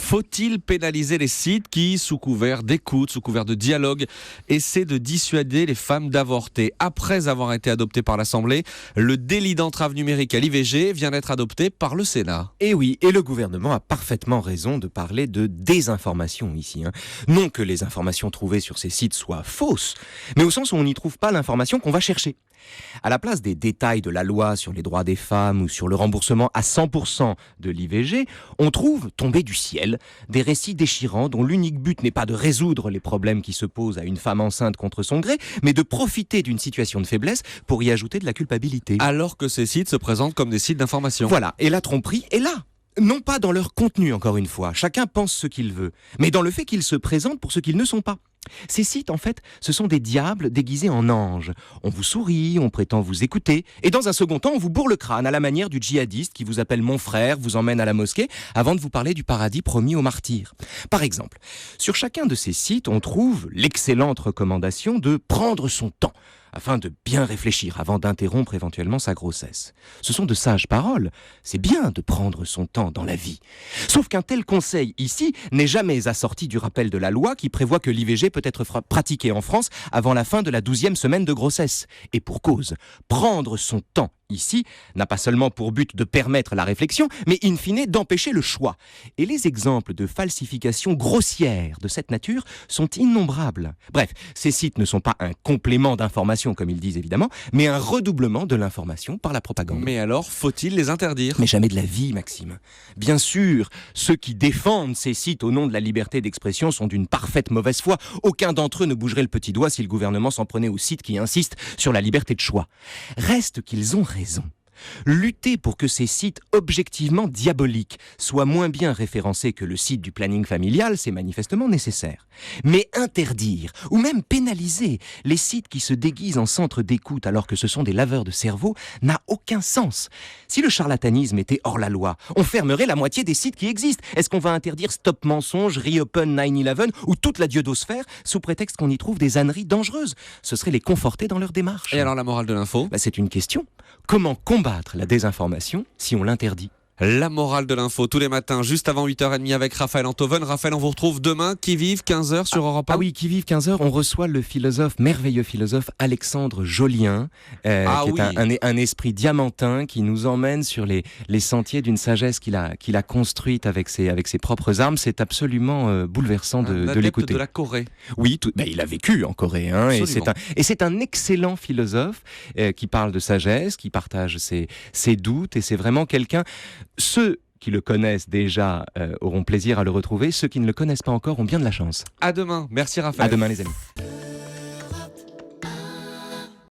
Faut-il pénaliser les sites qui, sous couvert d'écoute, sous couvert de dialogue, essaient de dissuader les femmes d'avorter? Après avoir été adopté par l'Assemblée, le délit d'entrave numérique à l'IVG vient d'être adopté par le Sénat. Et oui, et le gouvernement a parfaitement raison de parler de désinformation ici. Non que les informations trouvées sur ces sites soient fausses, mais au sens où on n'y trouve pas l'information qu'on va chercher. À la place des détails de la loi sur les droits des femmes ou sur le remboursement à 100% de l'IVG, on trouve, tombés du ciel, des récits déchirants dont l'unique but n'est pas de résoudre les problèmes qui se posent à une femme enceinte contre son gré, mais de profiter d'une situation de faiblesse pour y ajouter de la culpabilité. Alors que ces sites se présentent comme des sites d'information. Voilà, et la tromperie est là. Non pas dans leur contenu, encore une fois, chacun pense ce qu'il veut, mais dans le fait qu'ils se présentent pour ce qu'ils ne sont pas. Ces sites, en fait, ce sont des diables déguisés en anges. On vous sourit, on prétend vous écouter, et dans un second temps, on vous bourre le crâne à la manière du djihadiste qui vous appelle mon frère, vous emmène à la mosquée, avant de vous parler du paradis promis aux martyrs. Par exemple, sur chacun de ces sites, on trouve l'excellente recommandation de prendre son temps, afin de bien réfléchir avant d'interrompre éventuellement sa grossesse. Ce sont de sages paroles. C'est bien de prendre son temps dans la vie. Sauf qu'un tel conseil ici n'est jamais assorti du rappel de la loi qui prévoit que l'IVG peut être pratiqué en France avant la fin de la 12e semaine de grossesse. Et pour cause, prendre son temps ici n'a pas seulement pour but de permettre la réflexion, mais in fine d'empêcher le choix. Et les exemples de falsification grossière de cette nature sont innombrables. Bref, ces sites ne sont pas un complément d'information, comme ils disent évidemment, mais un redoublement de l'information par la propagande. Mais alors, faut-il les interdire? Mais jamais de la vie, Maxime. Bien sûr, ceux qui défendent ces sites au nom de la liberté d'expression sont d'une parfaite mauvaise foi. Aucun d'entre eux ne bougerait le petit doigt si le gouvernement s'en prenait aux sites qui insistent sur la liberté de choix. Reste qu'ils ont raison. Lutter pour que ces sites objectivement diaboliques soient moins bien référencés que le site du planning familial, c'est manifestement nécessaire. Mais interdire, ou même pénaliser, les sites qui se déguisent en centres d'écoute alors que ce sont des laveurs de cerveau n'a aucun sens. Si le charlatanisme était hors la loi, on fermerait la moitié des sites qui existent. Est-ce qu'on va interdire Stop Mensonge, Reopen 9/11 ou toute la diodosphère sous prétexte qu'on y trouve des âneries dangereuses? Ce serait les conforter dans leur démarche. Et alors la morale de l'info? C'est une question. Comment combattre la désinformation si on l'interdit? La morale de l'info, tous les matins, juste avant 8h30 avec Raphaël Antoven. Raphaël, on vous retrouve demain, qui vive 15h sur Europe 1. Ah oui, qui vive 15h, on reçoit le merveilleux philosophe Alexandre Jolien, qui est un esprit diamantin qui nous emmène sur les sentiers d'une sagesse qu'il a construite avec ses propres armes. C'est absolument bouleversant de l'écouter. De la Corée. Oui, il a vécu en Corée, et c'est un excellent philosophe qui parle de sagesse, qui partage ses doutes, et c'est vraiment quelqu'un. Ceux qui le connaissent déjà auront plaisir à le retrouver. Ceux qui ne le connaissent pas encore ont bien de la chance. À demain. Merci Raphaël. À demain les amis.